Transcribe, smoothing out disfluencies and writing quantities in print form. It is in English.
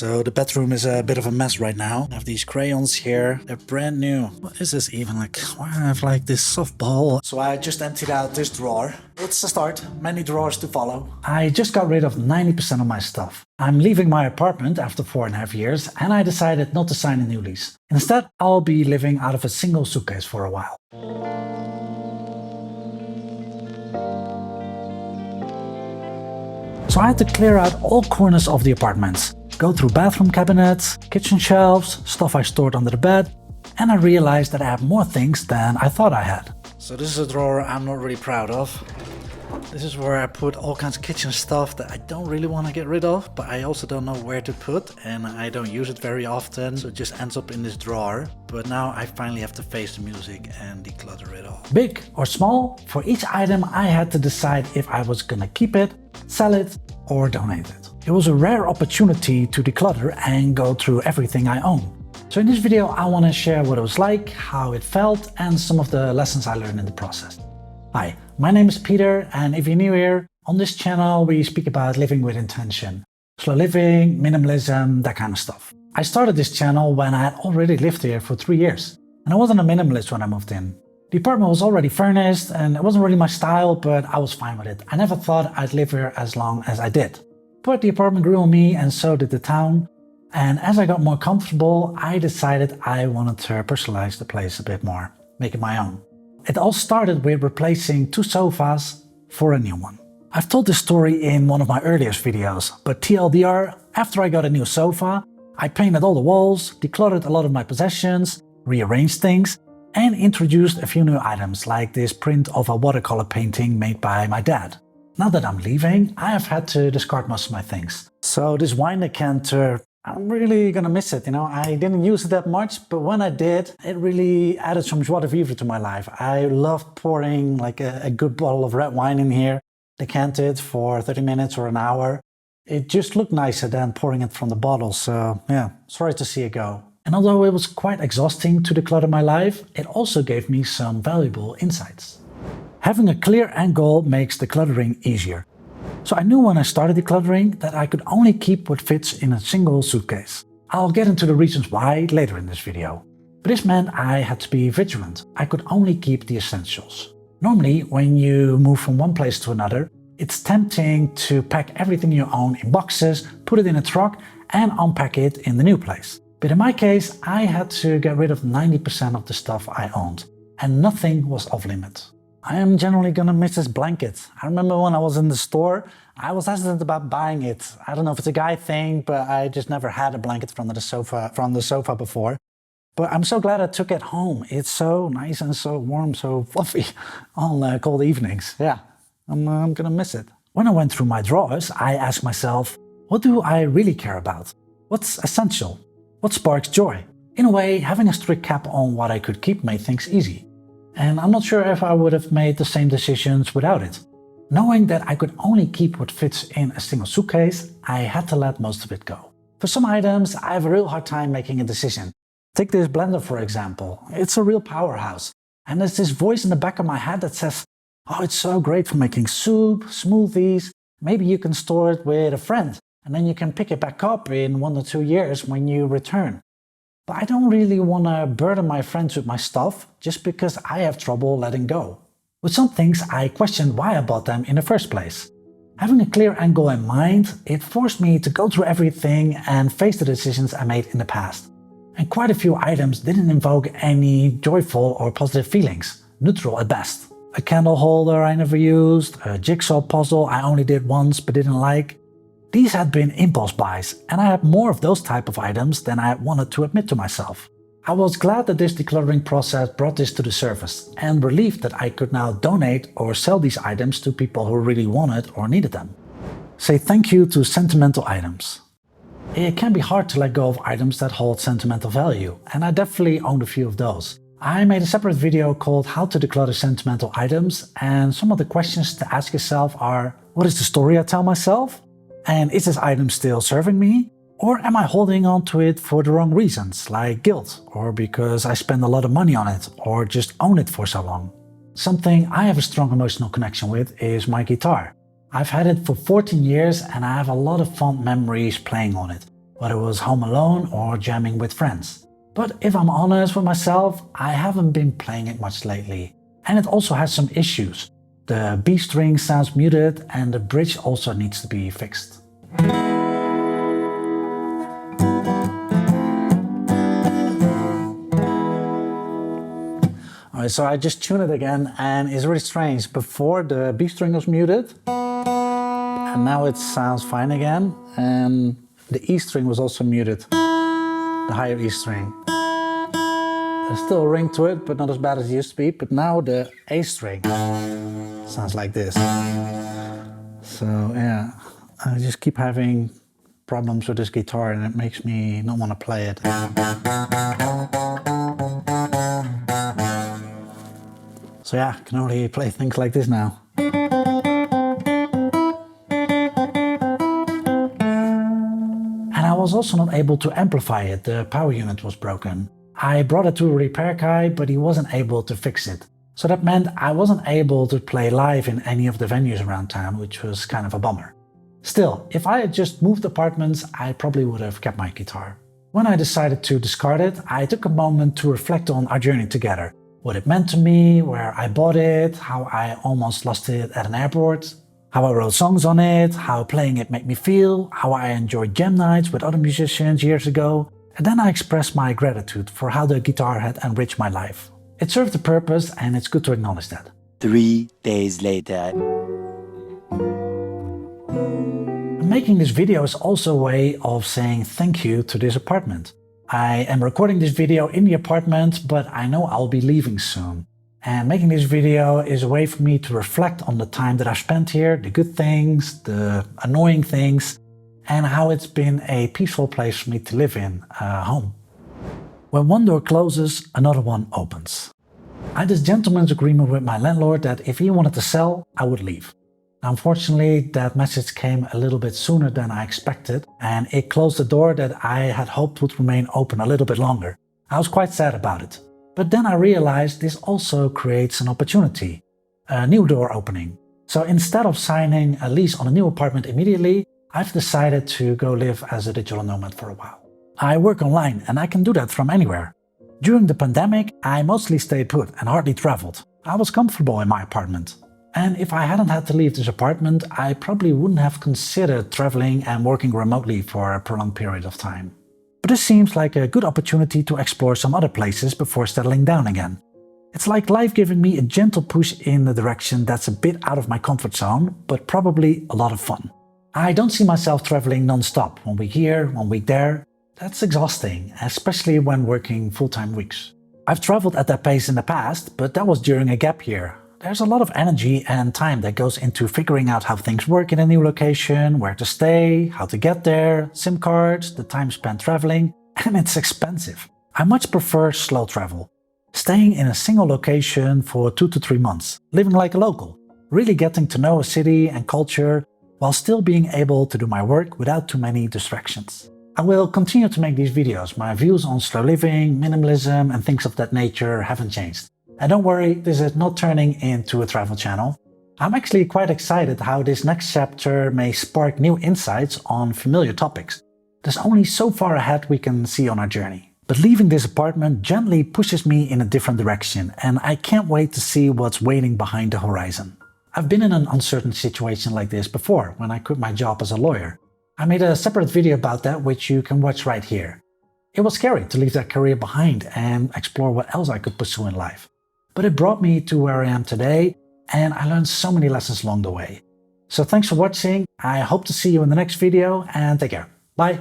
So the bedroom is a bit of a mess right now. I have these crayons here. They're brand new. What is this even? Why I have this softball? So I just emptied out this drawer. It's a start. Many drawers to follow. I just got rid of 90% of my stuff. I'm leaving my apartment after 4.5 years, and I decided not to sign a new lease. Instead, I'll be living out of a single suitcase for a while. So I had to clear out all corners of the apartments. Go through bathroom cabinets, kitchen shelves, stuff I stored under the bed, and I realized that I have more things than I thought I had. So this is a drawer I'm not really proud of. This is where I put all kinds of kitchen stuff that I don't really want to get rid of, but I also don't know where to put, and I don't use it very often, so it just ends up in this drawer. But now I finally have to face the music and declutter it all. Big or small, for each item I had to decide if I was gonna keep it, sell it, or donate it. It was a rare opportunity to declutter and go through everything I own. So in this video I want to share what it was like, how it felt, and some of the lessons I learned in the process. Hi, my name is Peter, and if you're new here, on this channel we speak about living with intention. Slow living, minimalism, that kind of stuff. I started this channel when I had already lived here for 3 years, and I wasn't a minimalist when I moved in. The apartment was already furnished and it wasn't really my style, but I was fine with it. I never thought I'd live here as long as I did. But the apartment grew on me, and so did the town. And as I got more comfortable, I decided I wanted to personalize the place a bit more, make it my own. It all started with replacing 2 sofas for a new one. I've told this story in one of my earliest videos, but TLDR, after I got a new sofa, I painted all the walls, decluttered a lot of my possessions, rearranged things, and introduced a few new items like this print of a watercolor painting made by my dad. Now that I'm leaving, I have had to discard most of my things. So this wine decanter, I'm really gonna miss it, I didn't use it that much, but when I did, it really added some joie de vivre to my life. I loved pouring a good bottle of red wine in here, decant it for 30 minutes or an hour. It just looked nicer than pouring it from the bottle, so yeah, sorry to see it go. And although it was quite exhausting to declutter my life, it also gave me some valuable insights. Having a clear end goal makes decluttering easier. So I knew when I started decluttering that I could only keep what fits in a single suitcase. I'll get into the reasons why later in this video. But this meant I had to be vigilant. I could only keep the essentials. Normally, when you move from one place to another, it's tempting to pack everything you own in boxes, put it in a truck, and unpack it in the new place. But in my case, I had to get rid of 90% of the stuff I owned, and nothing was off limit. I am generally gonna miss this blanket. I remember when I was in the store, I was hesitant about buying it. I don't know if it's a guy thing, but I just never had a blanket from the sofa before. But I'm so glad I took it home. It's so nice and so warm, so fluffy on cold evenings. Yeah, I'm gonna miss it. When I went through my drawers, I asked myself, what do I really care about? What's essential? What sparks joy? In a way, having a strict cap on what I could keep made things easy. And I'm not sure if I would have made the same decisions without it. Knowing that I could only keep what fits in a single suitcase, I had to let most of it go. For some items, I have a real hard time making a decision. Take this blender for example. It's a real powerhouse. And there's this voice in the back of my head that says, oh, it's so great for making soup, smoothies. Maybe you can store it with a friend, and then you can pick it back up in 1 or 2 years when you return. But I don't really want to burden my friends with my stuff just because I have trouble letting go. With some things, I questioned why I bought them in the first place. Having a clear end goal in mind, it forced me to go through everything and face the decisions I made in the past. And quite a few items didn't invoke any joyful or positive feelings, neutral at best. A candle holder I never used, a jigsaw puzzle I only did once but didn't like. These had been impulse buys, and I had more of those type of items than I wanted to admit to myself. I was glad that this decluttering process brought this to the surface, and relieved that I could now donate or sell these items to people who really wanted or needed them. Say thank you to sentimental items. It can be hard to let go of items that hold sentimental value, and I definitely owned a few of those. I made a separate video called How to Declutter Sentimental Items, and some of the questions to ask yourself are, what is the story I tell myself? And is this item still serving me? Or am I holding on to it for the wrong reasons, like guilt, or because I spend a lot of money on it, or just own it for so long? Something I have a strong emotional connection with is my guitar. I've had it for 14 years and I have a lot of fond memories playing on it. whether it was home alone or jamming with friends. But if I'm honest with myself, I haven't been playing it much lately. And it also has some issues. The B string sounds muted and the bridge also needs to be fixed. Alright, so I just tuned it again and it's really strange. Before the B string was muted and now it sounds fine again, and the E string was also muted, the higher E string. There's still a ring to it, but not as bad as it used to be. But now the A string sounds like this. So yeah, I just keep having problems with this guitar and it makes me not want to play it. So yeah, I can only play things like this now. And I was also not able to amplify it, the power unit was broken. I brought it to a repair guy, but he wasn't able to fix it. So that meant I wasn't able to play live in any of the venues around town, which was kind of a bummer. Still, if I had just moved apartments, I probably would have kept my guitar. When I decided to discard it, I took a moment to reflect on our journey together. What it meant to me, where I bought it, how I almost lost it at an airport, how I wrote songs on it, how playing it made me feel, how I enjoyed jam nights with other musicians years ago. And then I expressed my gratitude for how the guitar had enriched my life. It served a purpose and it's good to acknowledge that. 3 days later. Making this video is also a way of saying thank you to this apartment. I am recording this video in the apartment, but I know I'll be leaving soon. And making this video is a way for me to reflect on the time that I've spent here, the good things, the annoying things, and how it's been a peaceful place for me to live in, home. When one door closes, another one opens. I had this gentleman's agreement with my landlord that if he wanted to sell, I would leave. Unfortunately, that message came a little bit sooner than I expected, and it closed the door that I had hoped would remain open a little bit longer. I was quite sad about it. But then I realized this also creates an opportunity, a new door opening. So instead of signing a lease on a new apartment immediately, I've decided to go live as a digital nomad for a while. I work online and I can do that from anywhere. During the pandemic, I mostly stayed put and hardly traveled. I was comfortable in my apartment. And if I hadn't had to leave this apartment, I probably wouldn't have considered traveling and working remotely for a prolonged period of time. But this seems like a good opportunity to explore some other places before settling down again. It's like life giving me a gentle push in the direction that's a bit out of my comfort zone, but probably a lot of fun. I don't see myself traveling non-stop, 1 week here, 1 week there. That's exhausting, especially when working full-time weeks. I've traveled at that pace in the past, but that was during a gap year. There's a lot of energy and time that goes into figuring out how things work in a new location, where to stay, how to get there, SIM cards, the time spent traveling, and it's expensive. I much prefer slow travel. Staying in a single location for 2 to 3 months, living like a local, really getting to know a city and culture, while still being able to do my work without too many distractions. I will continue to make these videos. My views on slow living, minimalism and things of that nature haven't changed. And don't worry, this is not turning into a travel channel. I'm actually quite excited how this next chapter may spark new insights on familiar topics. There's only so far ahead we can see on our journey. But leaving this apartment gently pushes me in a different direction, and I can't wait to see what's waiting behind the horizon. I've been in an uncertain situation like this before, when I quit my job as a lawyer. I made a separate video about that, which you can watch right here. It was scary to leave that career behind and explore what else I could pursue in life. But it brought me to where I am today, and I learned so many lessons along the way. So thanks for watching, I hope to see you in the next video, and take care. Bye!